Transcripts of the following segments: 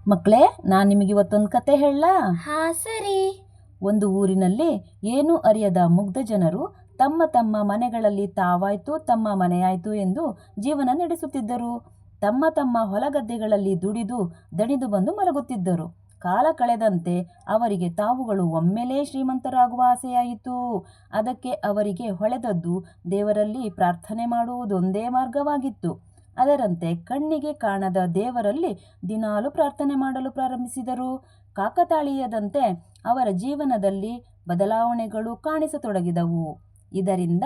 ಮಕ್ಕಳೇ, ನಾನು ನಿಮಗೆ ಇವತ್ತೊಂದು ಕತೆ ಹೇಳಲಾ? ಹಾ ಸರಿ. ಒಂದು ಊರಿನಲ್ಲಿ ಏನೂ ಅರಿಯದ ಮುಗ್ಧ ಜನರು ತಮ್ಮ ತಮ್ಮ ಮನೆಗಳಲ್ಲಿ ತಾವಾಯ್ತು ತಮ್ಮ ಮನೆಯಾಯ್ತು ಎಂದು ಜೀವನ ನಡೆಸುತ್ತಿದ್ದರು. ತಮ್ಮ ತಮ್ಮ ಹೊಲಗದ್ದೆಗಳಲ್ಲಿ ದುಡಿದು ದಣಿದು ಬಂದು ಮಲಗುತ್ತಿದ್ದರು. ಕಾಲ ಕಳೆದಂತೆ ಅವರಿಗೆ ತಾವುಗಳು ಒಮ್ಮೆಲೇ ಶ್ರೀಮಂತರಾಗುವ ಆಸೆಯಾಯಿತು. ಅದಕ್ಕೆ ಅವರಿಗೆ ಹೊಳೆದದ್ದು ದೇವರಲ್ಲಿ ಪ್ರಾರ್ಥನೆ ಮಾಡುವುದೊಂದೇ ಮಾರ್ಗವಾಗಿತ್ತು. ಅದರಂತೆ ಕಣ್ಣಿಗೆ ಕಾಣದ ದೇವರಲ್ಲಿ ದಿನಾಲು ಪ್ರಾರ್ಥನೆ ಮಾಡಲು ಪ್ರಾರಂಭಿಸಿದರು. ಕಾಕತಾಳೀಯದಂತೆ ಅವರ ಜೀವನದಲ್ಲಿ ಬದಲಾವಣೆಗಳು ಕಾಣಿಸತೊಡಗಿದವು. ಇದರಿಂದ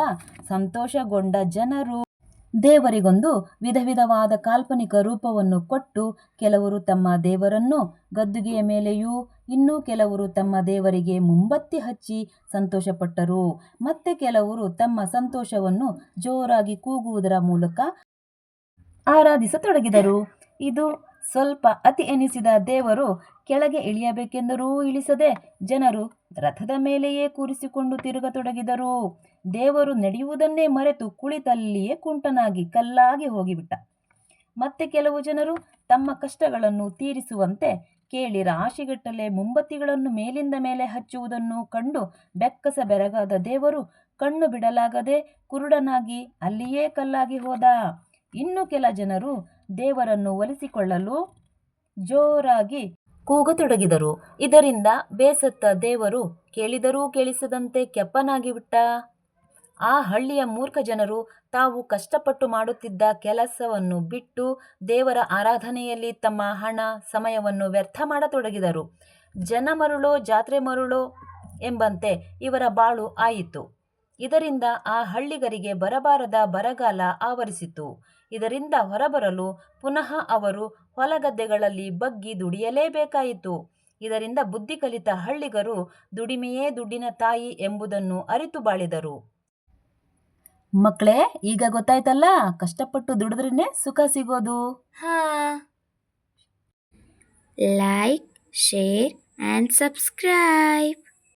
ಸಂತೋಷಗೊಂಡ ಜನರು ದೇವರಿಗೊಂದು ವಿಧವಿಧವಾದ ಕಾಲ್ಪನಿಕ ರೂಪವನ್ನು ಕೊಟ್ಟು, ಕೆಲವರು ತಮ್ಮ ದೇವರನ್ನು ಗದ್ದುಗೆಯ ಮೇಲೆಯೂ, ಇನ್ನು ಕೆಲವರು ತಮ್ಮ ದೇವರಿಗೆ ಮುಂಬತ್ತಿ ಹಚ್ಚಿ ಸಂತೋಷಪಟ್ಟರು. ಮತ್ತೆ ಕೆಲವರು ತಮ್ಮ ಸಂತೋಷವನ್ನು ಜೋರಾಗಿ ಕೂಗುವುದರ ಮೂಲಕ ಆರಾಧಿಸತೊಡಗಿದರು. ಇದು ಸ್ವಲ್ಪ ಅತಿ ಎನಿಸಿದ ದೇವರು ಕೆಳಗೆ ಇಳಿಯಬೇಕೆಂದರೂ ಇಳಿಸದೆ ಜನರು ರಥದ ಮೇಲೆಯೇ ಕೂರಿಸಿಕೊಂಡು ತಿರುಗತೊಡಗಿದರು. ದೇವರು ನಡೆಯುವುದನ್ನೇ ಮರೆತು ಕುಳಿತಲ್ಲಿಯೇ ಕುಂಟನಾಗಿ ಕಲ್ಲಾಗಿ ಹೋಗಿಬಿಟ್ಟ. ಮತ್ತೆ ಕೆಲವು ಜನರು ತಮ್ಮ ಕಷ್ಟಗಳನ್ನು ತೀರಿಸುವಂತೆ ಕೇಳಿ ರಾಶಿಗಟ್ಟಲೆ ಮುಂಬತ್ತಿಗಳನ್ನು ಮೇಲಿಂದ ಮೇಲೆ ಹಚ್ಚುವುದನ್ನು ಕಂಡು ಬೆಕ್ಕಸ ಬೆರಗಾದ ದೇವರು ಕಣ್ಣು ಬಿಡಲಾಗದೆ ಕುರುಡನಾಗಿ ಅಲ್ಲಿಯೇ ಕಲ್ಲಾಗಿ ಹೋದ. ಇನ್ನು ಕೆಲ ಜನರು ದೇವರನ್ನು ಒಲಿಸಿಕೊಳ್ಳಲು ಜೋರಾಗಿ ಕೂಗತೊಡಗಿದರು. ಇದರಿಂದ ಬೇಸತ್ತ ದೇವರು ಕೇಳಿದರೂ ಕೇಳಿಸದಂತೆ ಕೆಪ್ಪನಾಗಿಬಿಟ್ಟ. ಆ ಹಳ್ಳಿಯ ಮೂರ್ಖ ಜನರು ತಾವು ಕಷ್ಟಪಟ್ಟು ಮಾಡುತ್ತಿದ್ದ ಕೆಲಸವನ್ನು ಬಿಟ್ಟು ದೇವರ ಆರಾಧನೆಯಲ್ಲಿ ತಮ್ಮ ಹಣ ಸಮಯವನ್ನು ವ್ಯರ್ಥ ಮಾಡತೊಡಗಿದರು. ಜನ ಮರುಳೋ ಜಾತ್ರೆ ಮರುಳೋ ಎಂಬಂತೆ ಇವರ ಬಾಳು ಆಯಿತು. ಇದರಿಂದ ಆ ಹಳ್ಳಿಗರಿಗೆ ಬರಬಾರದ ಬರಗಾಲ ಆವರಿಸಿತು. ಇದರಿಂದ ಹೊರಬರಲು ಪುನಃ ಅವರು ಹೊಲಗದ್ದೆಗಳಲ್ಲಿ ಬಗ್ಗಿ ದುಡಿಯಲೇಬೇಕಾಯಿತು. ಇದರಿಂದ ಬುದ್ಧಿ ಕಲಿತ ಹಳ್ಳಿಗರು ದುಡಿಮೆಯೇ ದುಡ್ಡಿನ ತಾಯಿ ಎಂಬುದನ್ನು ಅರಿತು ಬಾಳಿದರು. ಮಕ್ಕಳೇ, ಈಗ ಗೊತ್ತಾಯ್ತಲ್ಲ, ಕಷ್ಟಪಟ್ಟು ದುಡಿದ್ರೇನೆ ಸುಖ ಸಿಗೋದು. ಹಾ. Like, share and subscribe.